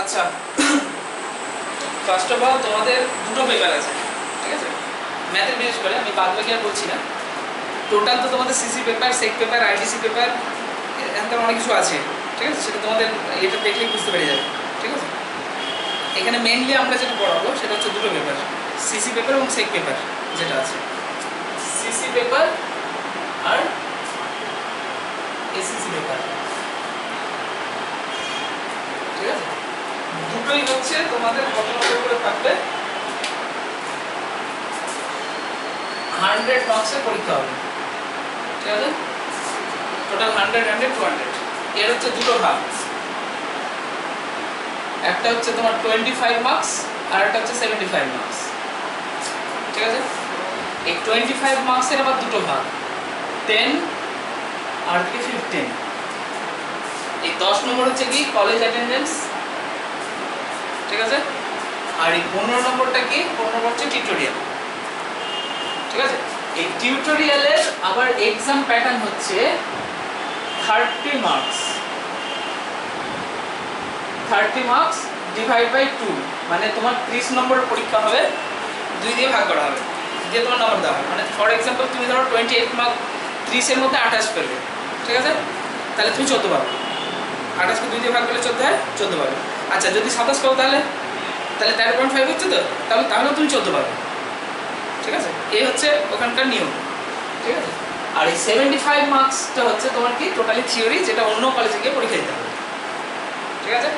আচ্ছা, first of all তোমাদের দুটো পেপার আছে, ঠিক আছে? ম্যাথের বিশেষ করে, আমি বাদ বাকি আর বলছি না। টোটাল তো তোমাদের সিসি পেপার, সেক পেপার, আইডিসি পেপার, এখানে অনেক কিছু আছে, ঠিক আছে? সেটা তোমাদের এটা দেখলেই বুঝতে পেরে যাবে, ঠিক আছে? এখানে মেইনলি আমরা যেটা পড়াবো সেটা হচ্ছে দুটো পেপার, সিসি পেপার এবং সেক পেপার যেটা আছে, সিসি পেপার আর এসিসি পেপার, ঠিক আছে? দুটোই হচ্ছে তোমাদের কত নম্বর করে থাকবে, 100 মার্কসের পরীক্ষা হবে, ঠিক আছে? টোটাল 100, 100, 200। এর হচ্ছে দুটো ভাগ, একটা হচ্ছে তোমার 25 মার্কস আর একটা হচ্ছে 75 মার্কস, ঠিক আছে? এই 25 মার্কসের আবার দুটো ভাগ, 10 আর 15। এই 10 নম্বর হচ্ছে কি কলেজ অ্যাটেন্ডেন্স, ঠিক আছে? আর এই 15 নম্বরটা কি, 15 নম্বর হচ্ছে টিউটোরিয়াল, ঠিক আছে? এই টিউটোরিয়ালের আবার এক্সাম প্যাটার্ন হচ্ছে 30 মার্কস, 30 মার্কস ডিভাইড বাই 2, মানে তোমার 30 নম্বরের পরীক্ষা হবে, 2 দিয়ে ভাগ করা হবে, দিয়ে তোমার নম্বর দেওয়া হবে। মানে ফর এক্সাম্পল তুমি ধরো 28 মার্ক, 30-এর মধ্যে 28 পেলে, ঠিক আছে? তাহলে তুমি 14 পাবে। 28কে 2 দিয়ে ভাগ করলে 14 হয়, 14 পাবে। আচ্ছা, যদি 27 পাও তাহলে 13.5 হচ্ছে তো, তাহলে তুমি 14 পাবে, ঠিক আছে? এই হচ্ছে ওখানকার নিয়ম, ঠিক আছে? আর এই 75 মার্কসটা হচ্ছে তোমার কি টোটালি থিওরি, যেটা অন্য কলেজে গিয়ে পরীক্ষা দিতে হবে, ঠিক আছে?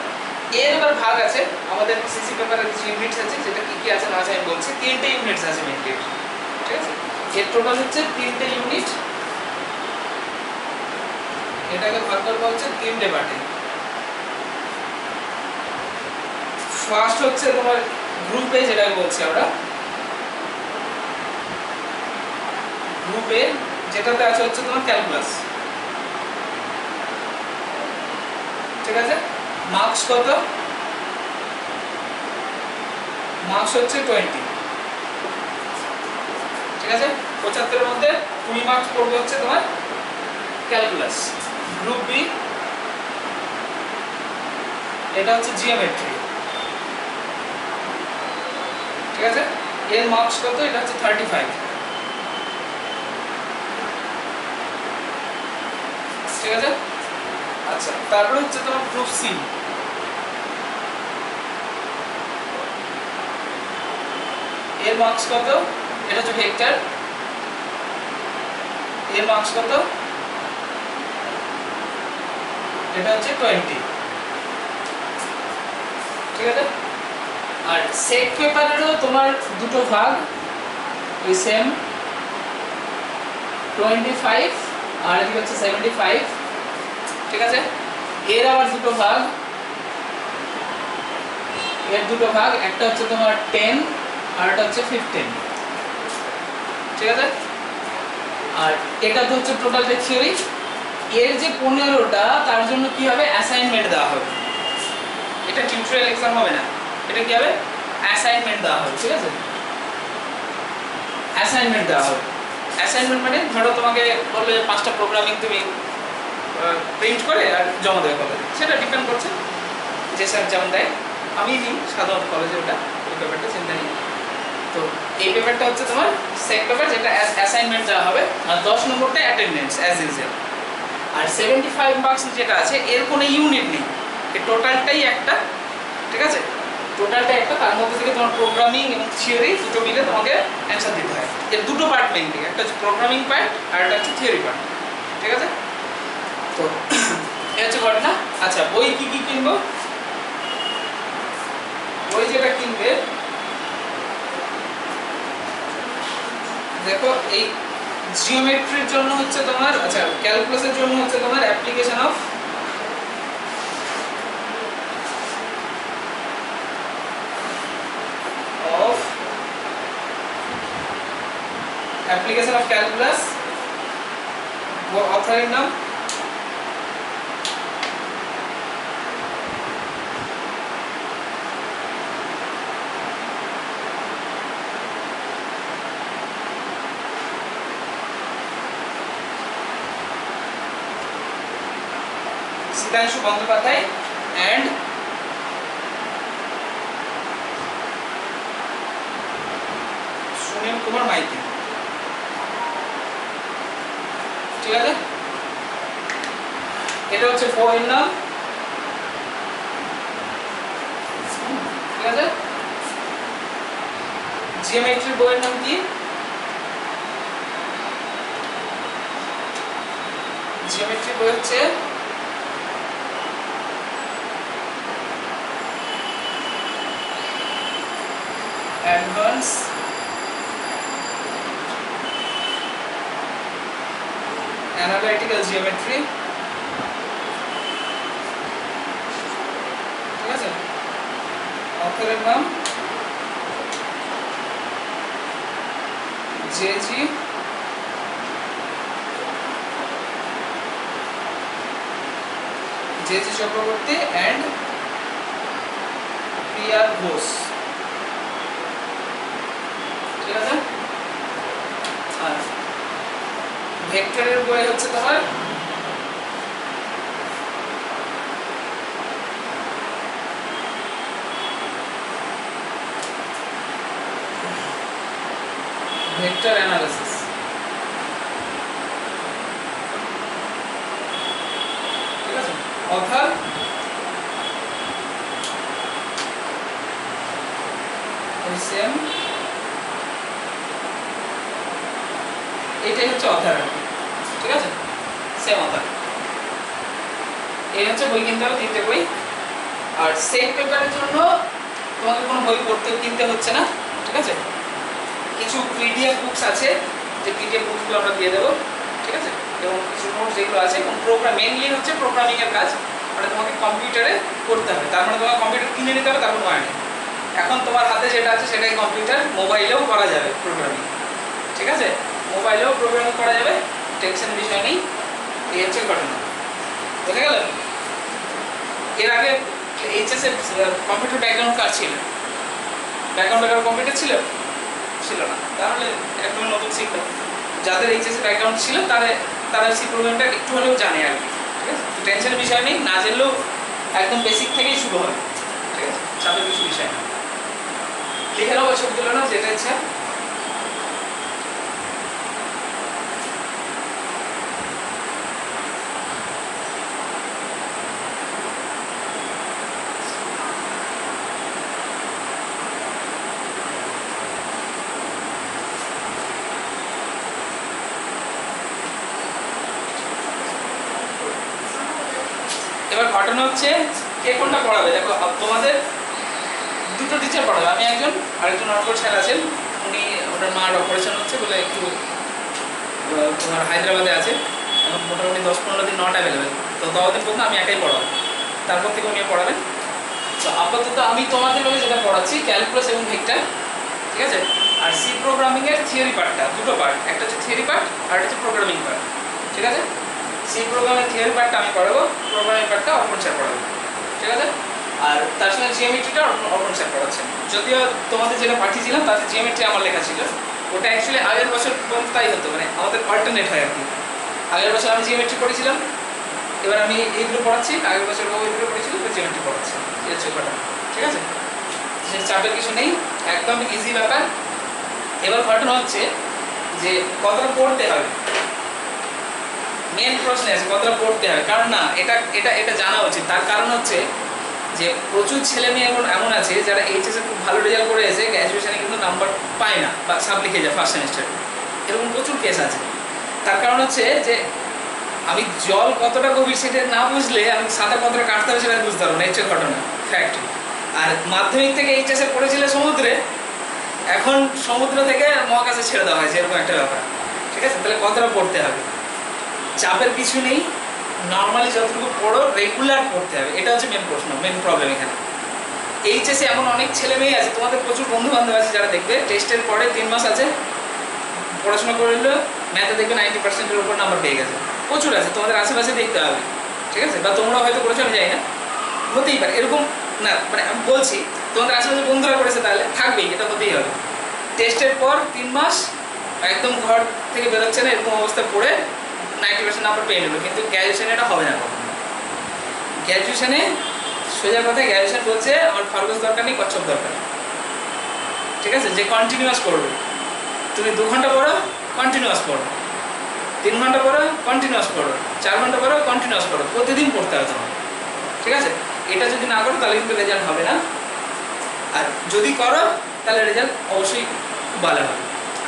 এর এবার ভাগ আছে আমাদের সিসি পেপারের যে ইউনিটস আছে, যেটা কি কি আছে না আছে আমি বলছি। 3টে ইউনিটস আছে মেইনলি, ঠিক আছে? এর টোটাল হচ্ছে 3টে ইউনিট, এটাকে ভাগ করবো হচ্ছে 3টে পার্টে। ফার্স্ট হচ্ছে তোমার গ্রুপ এ, যেটাকে বলছি আমরা গ্রুপ এ, যেটাতে আছে হচ্ছে তোমার ক্যালকুলাস, ঠিক আছে? মার্কস কত? মার্কস হচ্ছে 20, ঠিক আছে? 75-এর মধ্যে 20 মার্কস পড়বে হচ্ছে তোমার ক্যালকুলাস। গ্রুপ বি, এটা হচ্ছে জিওমেট্রি, ঠিক আছে? এর মার্কস কত? এটা হচ্ছে 35, ঠিক আছে? আচ্ছা, তারপরে হচ্ছে তোমার গ্রুপ সি, এর মার্কস কত? এটা হচ্ছে ভেক্টর, এর মার্কস কত? এটা হচ্ছে 20, ঠিক আছে? আর সেক পেপারেরও তোমার দুটো ভাগ, ওই সেম 25 আর এদিকে হচ্ছে 75, ঠিক আছে? এর আবার দুটো ভাগ, এর দুটো ভাগ, একটা হচ্ছে তোমার 10 আর একটা হচ্ছে 15, ঠিক আছে? আর এটা তো হচ্ছে টোটালটা থিওরি। এর যে 15টা, তার জন্য কি হবে, অ্যাসাইনমেন্ট দেওয়া হবে। এটা টিউটোরিয়াল এক্সাম হবে না, এটা কি হবে, অ্যাসাইনমেন্ট দেওয়া হবে, ঠিক আছে? অ্যাসাইনমেন্ট দেওয়া হবে। অ্যাসাইনমেন্ট মানে ধরো তোমাকে বললো যে 5টা প্রোগ্রামিং তুমি প্রিন্ট করে আর জমা দেবে কলেজে, সেটা ডিপেন্ড করছে যে স্যার যেমন দেয়। আমি নিই সাধারণত কলেজে ওটা, ওই পেপারটা চিন্তা নিই। তো এই পেপারটা হচ্ছে তোমার সেক পেপার, যেটা অ্যাসাইনমেন্ট দেওয়া হবে, আর 10 নম্বরটা অ্যাটেন্ডেন্স অ্যাজ ইউজুয়াল। আর 75 মার্কস যেটা আছে, এর কোনো ইউনিট নেই, এর টোটালটাই একটা, ঠিক আছে? টোটালটা একটা, তার মধ্যে থেকে তোমার প্রোগ্রামিং এবং থিওরি দুটো মিলে তোমাকে অ্যান্সার দিতে হয়। এর দুটো পার্ট মেইনলি, একটা হচ্ছে প্রোগ্রামিং পার্ট আর একটা হচ্ছে থিওরি পার্ট, ঠিক আছে? তো এই হচ্ছে ঘটনা। আচ্ছা, বই কি কি কিনবো? বই যেটা কিনবে, দেখো এই জিওমেট্রির জন্য হচ্ছে তোমার, আচ্ছা ক্যালকুলাসের জন্য হচ্ছে তোমার অ্যাপ্লিকেশন অফ ক্যালকুলাস, অথরের নাম সিদ্ধাংশু বন্দ্যোপাধ্যায় অ্যান্ড হচ্ছে বইয়ের নাম, ঠিক আছে? জিওমেট্রির বইয়ের নাম কি? জিওমেট্রির বই হচ্ছে অ্যাডভান্স অ্যানালাইটিক্যাল জিওমেট্রি, ঠিক আছে? অথরের নাম জেজি চক্রবর্তী অ্যান্ড প্রিয়া ঘোষ, ঠিক আছে? আর ভেক্টরের বই হচ্ছে তোমার ভেক্টর অ্যানালিসিস, ঠিক আছে? অথর সেম, এটাই হচ্ছে অথর, ঠিক আছে? Same author. এই হচ্ছে বই কিনতে হবে, 3টে বই। আর সেট পেপারের জন্য তোমাকে কোনো বই পড়তে কিনতে হচ্ছে না, ঠিক আছে? কিছু পিডিএফ বুকস আছে, যে পিডিএফ বুকসগুলো আমরা দিয়ে দেবো, ঠিক আছে? এবং কিছু নোট যেগুলো আছে, এবং প্রোগ্রাম মেনলি হচ্ছে প্রোগ্রামিংয়ের কাজ, মানে তোমাকে কম্পিউটারে করতে হবে। তার মানে তোমার কম্পিউটার কিনে নিতে হবে, তার কোনো মানে নেই। এখন তোমার হাতে যেটা আছে সেটাই কম্পিউটার, মোবাইলেও করা যাবে প্রোগ্রামিং, ঠিক আছে? মোবাইলেও প্রোগ্রামিং করা যাবে, টেনশনের বিষয় নেই। এই হচ্ছে ঘটনা, বুঝে গেল? এর আগে এইচএসএ কম্পিউটার ব্যাকগ্রাউন্ড কার ছিল? ব্যাকগ্রাউন্ডে কারো কম্পিউটার ছিল? ছিল না। তাহলে একদম নতুন শিখবে। যাদের এইচএসএ ব্যাকগ্রাউন্ড ছিল তারা সি প্রোগ্রামটা একটু হলেও জানে আর কি, ঠিক আছে? তো টেনশনের বিষয় নেই, না জানলেও একদম বেসিক থেকেই শুরু হবে, ঠিক আছে? চাপের কিছু বিষয় না। লিখে নাও, ছবি তুলে নাও, যেটা ইচ্ছা। এবার ঘটনা হচ্ছে কে কোনটা পড়াবে। দেখো তোমাদের দুটো টিচার পড়াবে, আমি একজন, আরেকজন অর্পণ স্যার আছেন। উনি ওনার মার অপারেশন হচ্ছে বলে একটু তোমার হায়দ্রাবাদে আছে, এখন মোটামুটি 10-15 দিন নট অ্যাভেলেবেল। তো ততদিন পর্যন্ত আমি একাই পড়াবো, তারপর থেকে উনি পড়াবেন। তো আপাতত আমি তোমাদের লোকে যেটা পড়াচ্ছি ক্যালকুলাস এবং ভেক্টর, ঠিক আছে? আর সি প্রোগ্রামিংয়ের থিওরি পার্টটা, দুটো পার্ট, একটা হচ্ছে থিওরি পার্ট আর একটা হচ্ছে প্রোগ্রামিং পার্ট, ঠিক আছে? সি প্রোগ্রামের থিওরি পার্টটা আমি পড়াবো, প্রোগ্রামিং পার্টটা অর্পণ স্যার পড়াবো, ঠিক আছে? আর তার সঙ্গে জিওমেট্রিটা অর্পণ স্যার পড়াচ্ছেন। যদিও তোমাদের যেটা পাঠিয়েছিলাম তাতে জিওমেট্রি আমার লেখা ছিল, ওটা অ্যাকচুয়ালি আগের বছর পর্যন্ত তাই হতো, মানে আমাদের অল্টারনেট হয় আর কি। আগের বছর আমি জিওমেট্রি পড়েছিলাম, এবার আমি এইগুলো পড়াচ্ছি, আগের বছর ওইগুলো পড়েছিল, এবার জিওমেট্রি পড়াচ্ছি, এই হচ্ছে ঘটনা, ঠিক আছে? সে চাপের কিছু নেই, একদম ইজি ব্যাপার। এবার ঘটনা হচ্ছে যে কতটা পড়তে হবে, মেন প্রশ্ন আছে কতটা পড়তে হবে। কারণ না, এটা এটা এটা জানা উচিত। তার কারণ হচ্ছে যে প্রচুর ছেলে মেয়ে এমন আছে যারা এইচএসে খুব ভালো রেজাল্ট করে এসে গ্র্যাজুয়েশনে কিন্তু নাম্বার পায় না বা সাব লিখে যায় ফার্স্ট সেমিস্টারে, এরকম প্রচুর কেস আছে। তার কারণ হচ্ছে যে আমি জল কতটা গভীর সেটা না বুঝলে আমি সাঁতার কতটা কাটতে হবে সেটা বুঝতে পারবো না, হচ্ছে ঘটনা, ফ্যাক্ট। আর মাধ্যমিক থেকে এইচএসে পড়েছিলে সমুদ্রে, এখন সমুদ্র থেকে মহাকাশে ছেড়ে দেওয়া হয়েছে, এরকম একটা ব্যাপার, ঠিক আছে? তাহলে কতটা পড়তে হবে, চাপের কিছু নেই, নর্মালি যতটুকু পড়ো রেগুলার পড়তে হবে, এটা হচ্ছে মেন প্রশ্ন, মেন প্রবলেম এখানে। এইচএসে এমন অনেক ছেলে মেয়ে আছে, তোমাদের প্রচুর বন্ধু বান্ধব আছে যারা দেখবে টেস্টের পরে 3 মাস আছে পড়াশোনা করলে ম্যাথে দেখবে 90%-এর উপর নাম্বার পেয়ে গেছে, প্রচুর আছে, তোমাদের আশেপাশে দেখতে হবে, ঠিক আছে? বা তোমরা হয়তো করেছো, আমি যাই না, হতেই পারে এরকম না, মানে আমি বলছি তোমাদের আশেপাশে বন্ধুরা করেছে তাহলে থাকবেই, এটা হতেই হবে। টেস্টের পর 3 মাস একদম ঘর থেকে বেরোচ্ছে না, এরকম অবস্থা পড়ে 90% নাম্বার পেয়ে নিল, কিন্তু গ্র্যাজুয়েশনে এটা হবে না কখনো। গ্র্যাজুয়েশনে সোজা কথায় গ্র্যাজুয়েশন বলছে আমার খরগোশ দরকার নেই, কচ্ছপ দরকার, ঠিক আছে? যে কন্টিনিউয়াস করবে, তুমি 2 ঘন্টা পড়ো কন্টিনিউয়াস পড়ো, 3 ঘন্টা পড়ো কন্টিনিউয়াস পড়ো, 4 ঘন্টা পরেও কন্টিনিউয়াস করো, প্রতিদিন পড়তে হবে তোমার, ঠিক আছে? এটা যদি না করো তাহলে কিন্তু রেজাল্ট হবে না, আর যদি করো তাহলে রেজাল্ট অবশ্যই খুব ভালো হবে।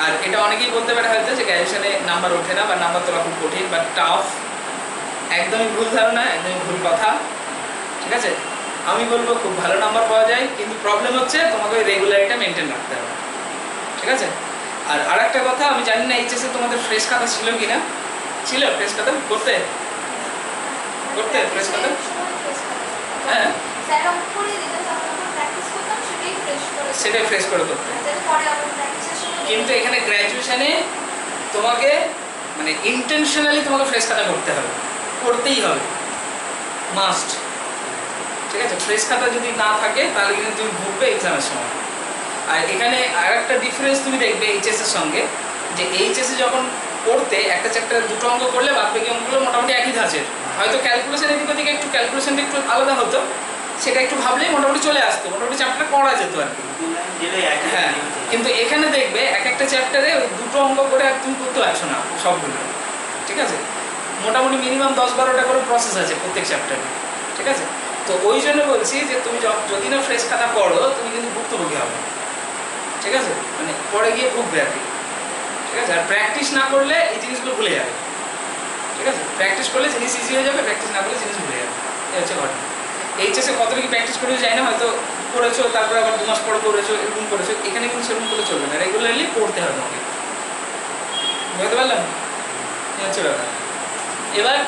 আর এটা অনেকেই বলতে পারে হয়তো যে গ্র্যাজুয়েশনে নাম্বার ওঠে না বা নাম্বার তোলা খুব কঠিন বা টাফ, একদমই ভুল ধারণা, একদমই ভুল কথা, ঠিক আছে? আমি বলবো খুব ভালো নাম্বার পাওয়া যায়, কিন্তু প্রবলেম হচ্ছে তোমাকে ওই রেগুলারিটা মেনটেন রাখতে হবে, ঠিক আছে? আর আরেকটা কথা, আমি জানি না এইচএসে তোমাদের ফ্রেশ খাতা ছিল কি না, ছিল ফ্রেশ খাতা করতে করতে ফ্রেশ খাতা? হ্যাঁ, সেটাই ফ্রেশ করে করতে। কিন্তু এখানে গ্র্যাজুয়েশনে তোমাকে মানে ইন্টেনশনালি তোমাকে ফ্রেশ খাতা করতে হবে, করতেই হবে, মাস্ট, ঠিক আছে? ফ্রেশ খাতা যদি না থাকে তাহলে কিন্তু তুমি ভুগবে এক্সামের সময়। আর এখানে আর একটা ডিফারেন্স তুমি দেখবে এইচএসের সঙ্গে, যে এইচএসে যখন পড়তে একটা চ্যাপ্টার 2টো অঙ্ক করলে বাদ বাকি অঙ্কগুলো মোটামুটি একই ধাঁচের, হয়তো ক্যালকুলেশন এদিক ওদিকে একটু ক্যালকুলেশনটা একটু আলাদা হতো, সেটা একটু ভাবলেই মোটামুটি চলে আসতো, মোটামুটি চ্যাপ্টার করা যেত আর কি। হ্যাঁ, কিন্তু এখানে দেখবে এক একটা চ্যাপ্টারে ওই 2টো অঙ্ক করে আর তুমি করতে পারছো না সবগুলো, ঠিক আছে? মোটামুটি মিনিমাম 10-12টা করে প্রসেস আছে প্রত্যেক চ্যাপ্টারে, ঠিক আছে? তো ওই জন্য বলছি যে তুমি যদি না ফ্রেশ খাতা করো তুমি কিন্তু ভুক্তভোগী হবে, ঠিক আছে? মানে পরে গিয়ে ভুগবে আর কি, ঠিক আছে? আর প্র্যাকটিস না করলে এই জিনিসগুলো ভুলে যাবে, ঠিক আছে? প্র্যাকটিস করলে জিনিস ইজি হয়ে যাবে, প্র্যাকটিস না করলে জিনিস ভুলে যাবে, এই হচ্ছে ঘটনা। এইচএসে কত কি প্র্যাকটিস করেছো যায় না, হয়তো করেছো তারপরে আবার 2 মাস পরে করেছো, এরকম করেছো, এখানে কিন্তু সেরকম করে চলবে না, রেগুলারলি পড়তে হবে তোমাকে, বুঝতে পারলাম? এই হচ্ছে ব্যাপার। এবার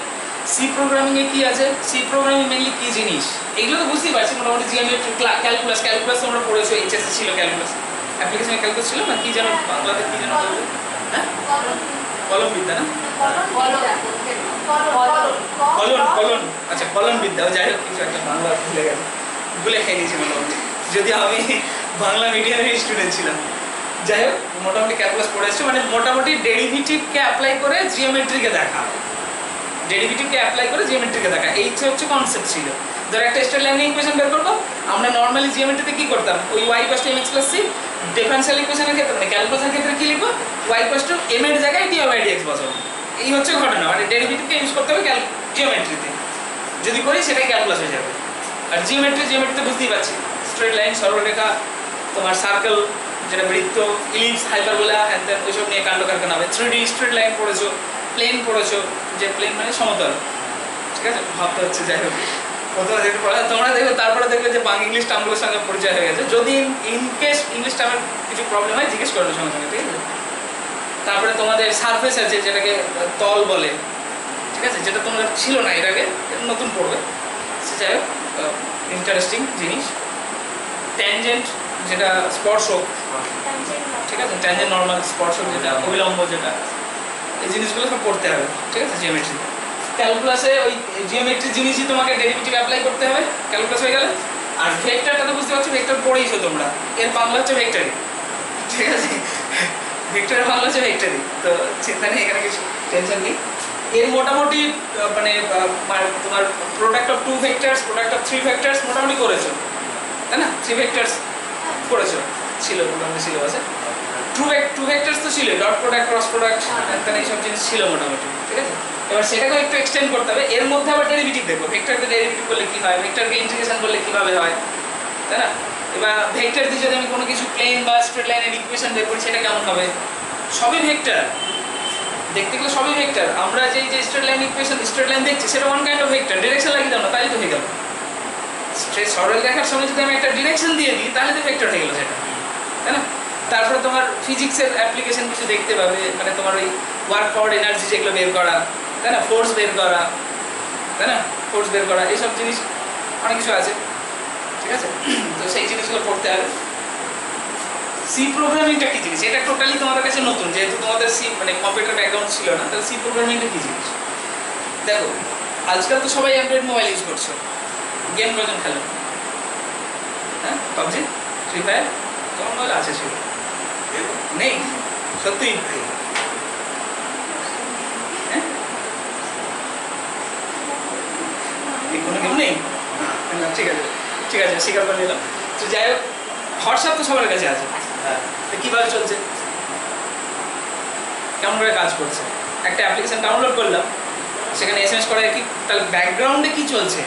সি প্রোগ্রামিংয়ে কি আছে, সি প্রোগ্রামিং মেনলি কি জিনিস এগুলো তো বুঝতেই পারছি, মোটামুটি জিওমেট্রি, ক্যালকুলাস তোমরা পড়েছো, এইচএসে ছিল ক্যালকুলাস, অ্যাপ্লিকেশনে ক্যালকুলাস ছিল না, কি যেন বাংলাতে কি যেন বলবে, হ্যাঁ কলম বিদ্যা না, কলন, আচ্ছা কলন বিদ্যা, যাই হোক কিছু একটা বাংলা ভুলে খেয়ে নিয়েছি মোটামুটি, যদি আমি বাংলা মিডিয়ামের স্টুডেন্ট ছিলাম। যাই হোক মোটামুটি ক্যালকুলাস পড়েছি, মানে মোটামুটি ডেরিভেটিভকে অ্যাপ্লাই করে জিওমেট্রিকে দেখা, ডেরিভেটিভকে অ্যাপ্লাই করে জিওমেট্রিকে দেখা, এই হচ্ছে কনসেপ্ট ছিল। ধর একটা স্ট্রেট লাইনের ইকুয়েশন বের করবো, আমরা নর্মালি জিওমেট্রিতে কি করতাম, ওই y = mx + c, ডিফারেনশিয়াল ইকুয়েশনের ক্ষেত্রে মানে ক্যালকুলাসের ক্ষেত্রে কি লিখবো, y = m এর জায়গায় dy/dx বসাবো, এই হচ্ছে ঘটনা। মানে ডেরিভেটিভকে ইউজ করতে হবে জিওমেট্রিতে, যদি করি সেটাই ক্যালকুলাস হয়ে যাবে। আর জিওমেট্রিতে বুঝতেই পারছি, স্ট্রেট লাইন, সরলরেখা, তোমার সার্কেল যেটা বৃত্ত, ইলিপস, হাইপারবোলা, হ্যান ত্যান ওইসব নিয়ে কাণ্ড কারখানা হবে। 3D স্ট্রেট লাইন পড়েছো, প্লেন পড়েছো, যে প্লেন মানে সমতল, ঠিক আছে? ভাবতে হচ্ছে, যাই হোক প্রথমে দেখতে পড়া তোমরা দেখবে, তারপরে দেখবে যে ইংলিশ টার্মগুলোর সঙ্গে পরিচয় হয়ে গেছে। যদি ইনকেস ইংলিশ টার্মের কিছু প্রবলেম হয় জিজ্ঞেস করবে সঙ্গে সঙ্গে, ঠিক আছে? তারপরে তোমাদের সারফেস আছে যেটাকে তল বলে, ঠিক আছে? যেটা তোমরা ছিল না এর আগে, নতুন পড়বে, সে যাই হোক ইন্টারেস্টিং জিনিস। ট্যানজেন্ট যেটা স্পর্শক, ঠিক আছে? ট্যানজেন্ট, নর্মাল, স্পর্শক যেটা, অবিলম্ব যেটা, এই জিনিসগুলো সব পড়তে হবে, ঠিক আছে? জিওমেট্রি ক্যালকুলাসে ওই জিওমেট্রি জিনিসই তোমাকে ডেরিভেটিভ অ্যাপ্লাই করতে হবে, ক্যালকুলাস হয়ে গেলে। আর ভেক্টরটা তো বুঝতে পারছো, ভেক্টর পড়েইছো তোমরা, এর বাংলা হচ্ছে ভেক্টরি, ঠিক আছে? ভেক্টরের বাংলা হচ্ছে ভেক্টরি, তো চিন্তা নেই, এখানে কিছু টেনশন নেই। এর মোটামুটি মানে তোমার product of 2 vectors, product of 3 vectors মোটামুটি করেছো, তাই না? 3 ভেক্টরস করেছো, ছিল মোটামুটি সিলেবাসে। 2 ভেক্টরস তো ছিল, ডট প্রোডাক্ট, ক্রস প্রোডাক্ট, এইসব জিনিস ছিল মোটামুটি, ঠিক আছে? এবার সেটাকেও একটু এক্সটেন্ড করতে হবে, এর মধ্যে আবার ডেরিভেটিভ দেখবো, ভেক্টরকে ডেরিভেটিভ করলে কী হয়, ভেক্টরকে ইন্টিগ্রেশন করলে কীভাবে হয়, তাই না? এবার ভেক্টর দিয়ে যদি আমি কোনো কিছু প্লেন বা স্ট্রেট লাইনের ইকুয়েশন বের করি সেটা কেমন হবে, সবই ভেক্টর, দেখতে গেলে সবই ভেক্টর। আমরা যে straight line equation, straight line দেখছি সেটা one kind of vector, direction লাগিয়ে দাও না তাহলে তো হয়ে গেল। স্ট্রেট সরল রেখার সঙ্গে যদি আমি একটা ডিরেকশন দিয়ে দিই তাহলে তো ভেক্টর হয়ে গেল সেটা, তাই না? তারপরে তোমার ফিজিক্সের অ্যাপ্লিকেশন কিছু দেখতে পাবে, মানে তোমার ওই ওয়ার্ক পাওয়ার, এনার্জি যেগুলো বের করা, তাই না? ফোর্স বের করা, তাই না? ফোর্স বের করা, এইসব জিনিস অনেক কিছু আছে, ঠিক আছে? তো সেই জিনিসগুলো পড়তে হবে। সি প্রোগ্রামিংটা কী জিনিস, এটা টোটালি তোমাদের কাছে নতুন, যেহেতু তোমাদের সি মানে কম্পিউটার ব্যাকগ্রাউন্ড ছিল না, তাহলে সি প্রোগ্রামিংটা কী জিনিস দেখো। আজকাল তো সবাই অ্যান্ড্রয়েড মোবাইল ইউজ করছো, গেম কজন খেলো, হ্যাঁ? পাবজি, ফ্রি ফায়ার, তোমার মোবাইল আছে ছিল নেই? সত্যি? হ্যাঁ, কোনো গেম নেই? ঠিক আছে, ঠিক আছে, স্বীকার করে নিলাম। তো যাই হোক, হোয়াটসঅ্যাপ তো সবার কাছে আছে, তো কীভাবে চলছে, কেমন করে কাজ করছে? একটা অ্যাপ্লিকেশন ডাউনলোড করলাম, সেখানে এসএমএস করা কি, তাহলে ব্যাকগ্রাউন্ডে কি চলছে,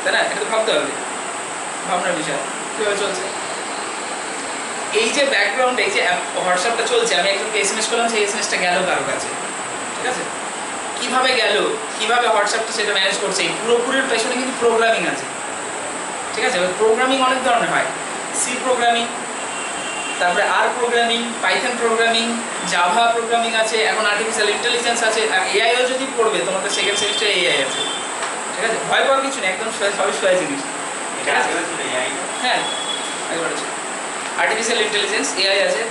তাই না? এটা তো ভাবতে হবে, ভাবনার বিষয় কীভাবে চলছে। এই যে ব্যাকগ্রাউন্ডে এই যে হোয়াটসঅ্যাপটা চলছে, আমি একজনকে এসএমএস করলাম, সেই এসএমএসটা গেল কারো কাছে, ঠিক আছে? কীভাবে গেল, কীভাবে হোয়াটসঅ্যাপটা সেটা ম্যানেজ করছে, এই পুরোপুরির পেছনে কিন্তু প্রোগ্রামিং আছে, ঠিক আছে? প্রোগ্রামিং অনেক ধরনের হয়, সি প্রোগ্রামিং, তারপরে R programming, Python programming, Java programming আছে, এখন আর্টিফিশিয়াল ইন্টেলিজেন্স আছে, আর এআইও যদি পড়বে তোমাদের সেকেন্ড সেমিস্টারে এআই আছে, ঠিক আছে? ভয় পাওয়ার কিছু নেই, একদম সবই সোজা জিনিস। হ্যাঁ, একবার আছে আর্টিফিশিয়াল ইন্টেলিজেন্স, এআই আছে,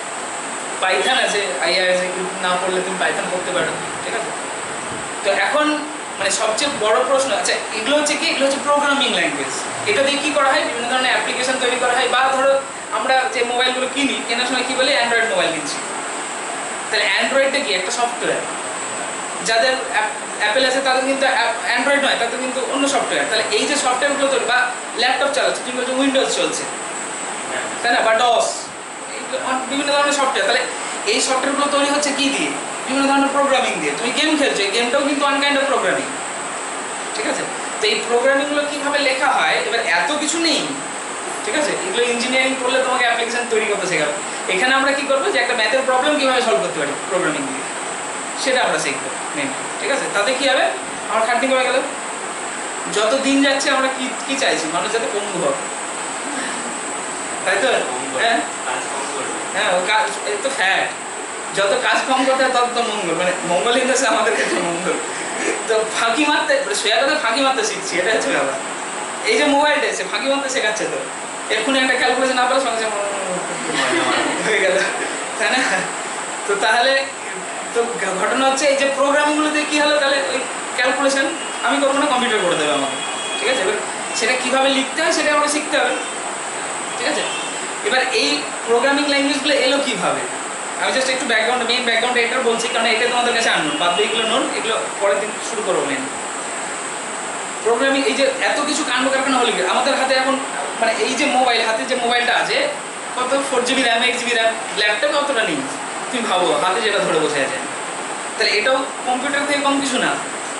পাইথন আছে, আইআই আছে, না পড়লে তুমি পাইথন করতে পারো, ঠিক আছে? তো এখন মানে সবচেয়ে বড় প্রশ্ন, আচ্ছা এগুলো হচ্ছে কি, এগুলো হচ্ছে প্রোগ্রামিং ল্যাঙ্গুয়েজ। এটা দিয়ে কী করা হয়, বিভিন্ন ধরনের অ্যাপ্লিকেশন তৈরি করা হয়। বা ধরো আমরা যে মোবাইলগুলো কিনি, কেনার সময় কী বলে, অ্যান্ড্রয়েড মোবাইল কিনছি, তাহলে অ্যান্ড্রয়েডটা কি একটা সফটওয়্যার। যাদের অ্যাপেল আছে তাদের কিন্তু অ্যান্ড্রয়েড নয়, তাদের কিন্তু অন্য সফটওয়্যার। তাহলে এই যে সফটওয়্যারগুলো তৈরি, বা ল্যাপটপ চালাচ্ছে, তুমি বলছো উইন্ডোজ চলছে, তাই না, বা ডস, বিভিন্ন ধরনের সফটওয়্যার। তাহলে এই সফটওয়্যারগুলো তৈরি হচ্ছে কী দিয়ে, বিভিন্ন ধরনের প্রোগ্রামিং দিয়ে। তুমি গেম খেলছো, এই গেমটাও কিন্তু ওয়ান কাইন্ড অফ প্রোগ্রামিং, ঠিক আছে? তো এই প্রোগ্রামিংগুলো কীভাবে লেখা হয়, এবার এত কিছু নেই, ঠিক আছে? এগুলো ইঞ্জিনিয়ারিং করলে তোমাকে অ্যাপ্লিকেশন তৈরি করতে শেখাবে। এখানে আমরা কী করবো, যে একটা ম্যাথের প্রবলেম কীভাবে সলভ করতে পারি প্রোগ্রামিং দিয়ে, সেটা আমরা শিখবো মেন, ঠিক আছে? তাতে কী হবে, আমার খাটনি কমে গেল। যত দিন যাচ্ছে আমরা কি কি চাইছি, মানুষ যাতে পঙ্গু হোক, তাই তো? হ্যাঁ হ্যাঁ, কাজ এই তো ফ্যাক্ট, যত কাজ কম করতে হয় তত তো মঙ্গল, মানে মঙ্গল হিন্দাসে আমাদের ক্ষেত্রে মঙ্গল। তো ফাঁকি মারতে, সোজা কথা ফাঁকি মারতে শিখছি, এটা হচ্ছে ব্যাপার। এই যে মোবাইলটা এসে ফাঁকি মারতে শেখাচ্ছে, তো এক্ষুনি একটা ক্যালকুলেশন না পারলে সঙ্গে হয়ে গেল, তাই না? তো তাহলে তো ঘটনা হচ্ছে, এই যে প্রোগ্রামগুলোতে কী হলো, তাহলে ওই ক্যালকুলেশন আমি করবো না, কম্পিউটার করে দেবে আমাকে, ঠিক আছে? এবার সেটা কীভাবে লিখতে হয় সেটা আমাকে শিখতে হবে, ঠিক আছে? এবার এই প্রোগ্রামিং ল্যাঙ্গুয়েজগুলো এলো কীভাবে, আমি জাস্ট একটু ব্যাকগ্রাউন্ড, মেইন ব্যাকগ্রাউন্ড এটা বলছি, কারণ এটা তোমাদের কাছে আননোন, বাদ এগুলো নোন, এগুলো পরের দিন শুরু করবো। মেন প্রোগ্রামিং, এই যে এত কিছু কাণ্ড কারখানা হলে আমাদের হাতে এখন, মানে এই যে মোবাইল, হাতে যে মোবাইলটা আছে, কত 4GB র্যাম, 8GB র্যাম, ল্যাপটপে অতটা নেই। তুমি ভাবো হাতে যেটা ধরে বসে আছে, তাহলে এটাও কম্পিউটার থেকে কম কিছু না।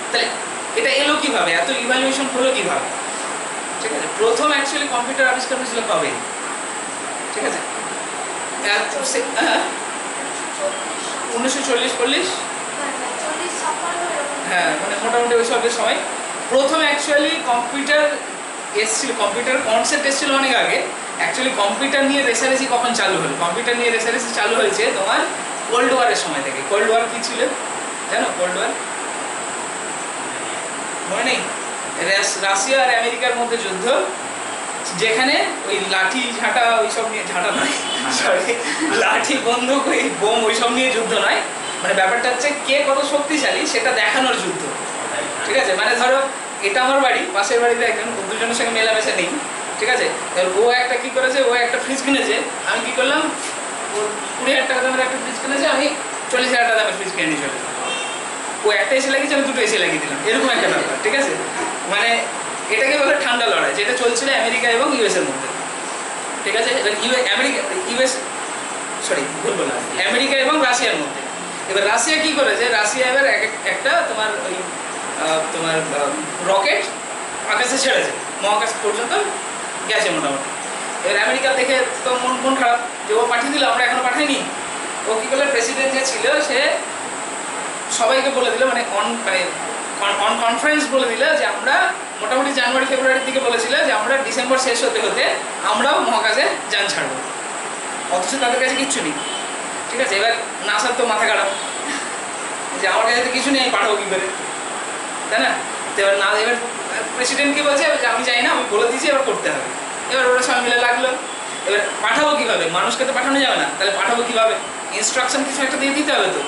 তাহলে এটা এলো কীভাবে, এত ইভ্যালুয়েশন হলো কীভাবে, ঠিক আছে? প্রথম অ্যাকচুয়ালি কম্পিউটার আবিষ্কার হয়েছিল কবে, ঠিক আছে? 1940-40, হ্যাঁ, মানে মোটামুটি ওই সবের সময় প্রথম অ্যাকচুয়ালি কম্পিউটার এসেছিল। কম্পিউটার কনসেপ্ট এসেছিল অনেক আগে। অ্যাকচুয়ালি কম্পিউটার নিয়ে রেসারেসি কখন চালু হলো, কম্পিউটার নিয়ে রেসারেসি চালু হয়েছে তোমার কোল্ড ওয়ারের সময় থেকে। কোল্ড ওয়ার কী ছিল জানো? কোল্ড ওয়ার মনে নেই? রাশিয়া আর আমেরিকার মধ্যে যুদ্ধ, যেখানে ওই লাঠি ঝাঁটা ওইসব নিয়ে, ঝাঁটা নয় সরি, লাঠি বন্দুক ওই বোম ওইসব নিয়ে যুদ্ধ নয়, মানে ব্যাপারটা হচ্ছে কে কত শক্তিশালী সেটা দেখানোর যুদ্ধ, ঠিক আছে? মানে ধরো এটা আমার বাড়ি, পাশের বাড়িতে একজন, দুজনের সঙ্গে মেলামেশা নেই, ঠিক আছে? এবার ও একটা কী করেছে, ও একটা ফ্রিজ কিনেছে, আমি কী করলাম, ও 20,000 টাকা দামের একটা ফ্রিজ কিনেছে, আমি 40,000 টাকা দামের ফ্রিজ কিনে নিয়ে চলে। ও একটা এসি লাগিয়েছে, আমি দুটো এসি লাগিয়ে দিলাম, এরকম একটা ব্যাপার, ঠিক আছে? মানে এটাকে বলে ঠান্ডা লড়াই, যেটা চলছিল আমেরিকা এবং ইউএসের মধ্যে, ঠিক আছে? এবার আমেরিকা এবং রাশিয়ার মধ্যে। এবার রাশিয়া কী করেছে, রাশিয়া এবার একটা তোমার ওই তোমার রকেট আকাশে ছেড়েছে, মহাকাশ পর্যন্ত গেছে মোটামুটি। এবার আমেরিকা দেখে তো মন খারাপ, যে ও পাঠিয়ে দিল, আমরা এখনো পাঠাইনি। ও কী করলো, প্রেসিডেন্ট যে ছিল সে সবাইকে বলে দিল, মানে অন কনফারেন্স বলে দিল যে আমরা মোটামুটি জানুয়ারি-ফেব্রুয়ারির দিকে বলেছিল যে আমরা ডিসেম্বর শেষ হতে হতে আমরাও মহাকাশে যান ছাড়বো। অথচ তাদের কাছে কিচ্ছু নেই, ঠিক আছে? এবার নাসার তো মাথা খারাপ যে আমার কাছে তো কিছু নেই, আমি পাঠাবো কী করে, তাই না? তো এবার না, এবার প্রেসিডেন্টকে বলছে যে আমি চাই না, আমি বলে দিয়েছি, এবার করতে হবে। এবার ওরা সবাই মিলে লাগলো, এবার পাঠাবো কীভাবে, মানুষকে তো পাঠানো যাবে না, তাহলে পাঠাবো কীভাবে, ইনস্ট্রাকশন কিছু একটা দিয়ে দিতে হবে। তো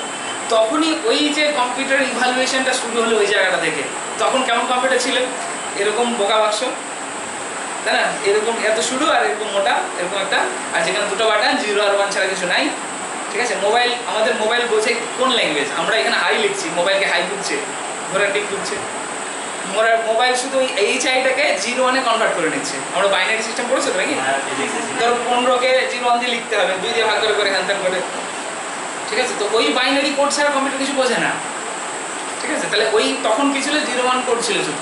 তখনই ওই যে কম্পিউটার ইভ্যালুয়েশনটা শুরু হলো ওই জায়গাটা থেকে। তখন কেমন কম্পিউটার ছিল, এরকম বোকা বাক্স, তাই না? এরকম এত শুরু আর এরকম মোটা, এরকম একটা, আর যেখানে দুটো বাটন, 0 আর 1 ছাড়া কিছু নাই, ঠিক আছে? মোবাইল, আমাদের মোবাইল বোঝে কোন ল্যাঙ্গুয়েজ, আমরা এখানে হাই লিখছি, মোবাইলকে হাই বুঝছে, ঘোরার টিক বুঝছে। মোবাইল শুধু এইচআইটাকে 0-1-এ কনভার্ট করে নিচ্ছে। আমরা বাইনারি সিস্টেম পড়েছো তো নাকি? ধরো 15কে 0-1 দিয়ে লিখতে হবে, 2 দিয়ে ভাগ করে হ্যান ত্যান করে, ঠিক আছে? তো ওই বাইনারি কোড ছাড়া কম্পিউটার কিছু বোঝে না, ঠিক ঠিক আছে? তাহলে ওই তখন কি ছিল 01 কোড ছিল শুধু,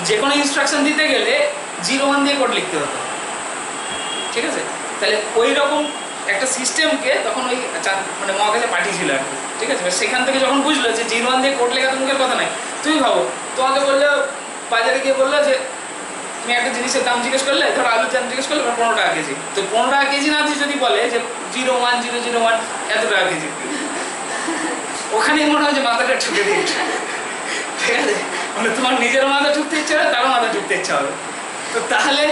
যে কোনো ইনস্ট্রাকশন দিতে গেলে 01 দিয়ে কোড লিখতে হতো, ঠিক আছে? তাহলে ওই রকম একটা সিস্টেমকে তখন ওই মানে মহাকাশে পাঠিয়েছিল আর কি, ঠিক আছে? সেখান থেকে যখন বুঝলো যে 01 দিয়ে কোড লেখা তো মুখের কথা নাই, তুমি ভাবো তোমাকে বললো বাজারে গিয়ে বললো যে তুমি একটা জিনিসের দাম জিজ্ঞেস করলে, ধরো আলুর দাম জিজ্ঞেস করলে 15 টাকা কেজি, তো 15 টাকা কেজি না দিয়ে যদি বলে যে 01001 এত টাকা কেজি, ওখানেই মনে হয় যে মাথাটা ঠুকে দিয়েছে, ঠিক আছে? মানে তোমার নিজের মাথা ঠুকতে ইচ্ছা হবে, তারও মাথা ঠুকতে ইচ্ছা হবে। তো তাহলে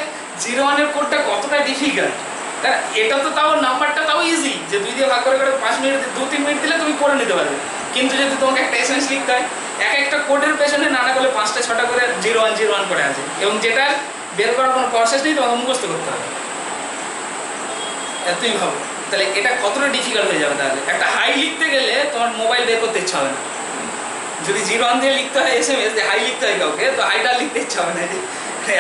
01 কোডটা কতটা ডিফিকাল্ট, তাই এটা তো তাও নাম্বারটা তাও ইজি, যে 2 দিয়ে ভাগ করে 5 মিনিট 2-3 মিনিট দিলে তুমি করে নিতে পারবে। কিন্তু যদি তোমাকে একটা এসএমএস লিখতে হয়, এক একটা কোডের পেছনে নানা করে 5টা-6টা করে 01 করে আছে, এবং যেটা বের করার কোনো প্রসেস নেই, তোমাকে মুখস্থ করতে হবে। তুমি ভাবো তাহলে এটা কতটা ডিফিকাল্ট হয়ে যাবে। তাহলে একটা হাই লিখতে গেলে তোমার মোবাইল বের করতে ইচ্ছা হবে না, যদি 01 দিয়ে লিখতে হয় এসএমএস, যে হাই লিখতে হয় কাউকে, তো হাইটা লিখতে ইচ্ছা হবে না,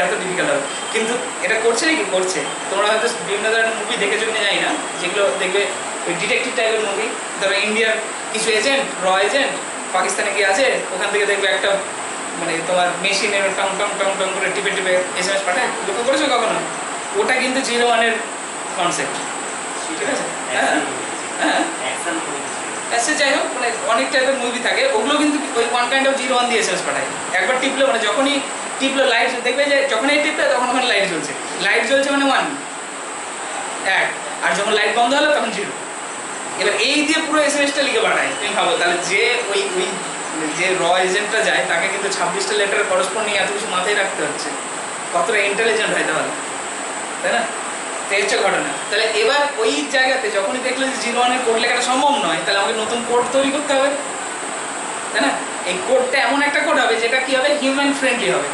এত ডিফিকাল্ট হবে। কিন্তু এটা করছে নাকি? করছে। তোমরা হয়তো বিভিন্ন ধরনের মুভি দেখেছো কিনা জানি না, যেগুলো দেখবে ওই ডিটেকটিভ টাইপের মুভি, ধরো ইন্ডিয়ার কিছু এজেন্ট, এজেন্ট পাকিস্তানে গিয়ে আছে, ওখান থেকে দেখবে একটা মানে তোমার মেশিনের টং টং টং টং করে টিপে টিপে এসএমএস পাঠায়, লক্ষ্য করেছো কখনো? ওটা কিন্তু 01 কনসেপ্ট, ঠিক আছে? হ্যাঁ হ্যাঁ, এসে যাই হোক, মানে অনেক টাইপের মুভি থাকে, ওগুলো কিন্তু ওই ওয়ান কাইন্ড অফ 01 দিয়ে এসএমএস পাঠায়। একবার টিপলো, মানে যখনই টিপলো লাইট দেখবে যে যখনই টিপবে তখন ওখানে লাইট জ্বলছে, লাইট জ্বলছে মানে 1 আর যখন লাইট বন্ধ হলো তখন 0। এবার এই দিয়ে পুরো এসএমএসটা লিখে পাঠায়। তুমি ভাবো তাহলে যে ওই ওই যে এজেন্টটা যায়, তাকে কিন্তু 26টা লেটার করসপন্ডিং এত কিছু মাথায় রাখতে হচ্ছে, কতটা ইন্টেলিজেন্ট হয় তাহলে, তাই না? হচ্ছে ঘটনা। তাহলে এবার ওই জায়গাতে যখনই দেখলে যে 01 কোড লেখাটা সম্ভব নয়, তাহলে আমাকে নতুন কোড তৈরি করতে হবে, তাই না? এই কোডটা এমন একটা কোড হবে যেটা কি হবে, হিউম্যান ফ্রেন্ডলি হবে,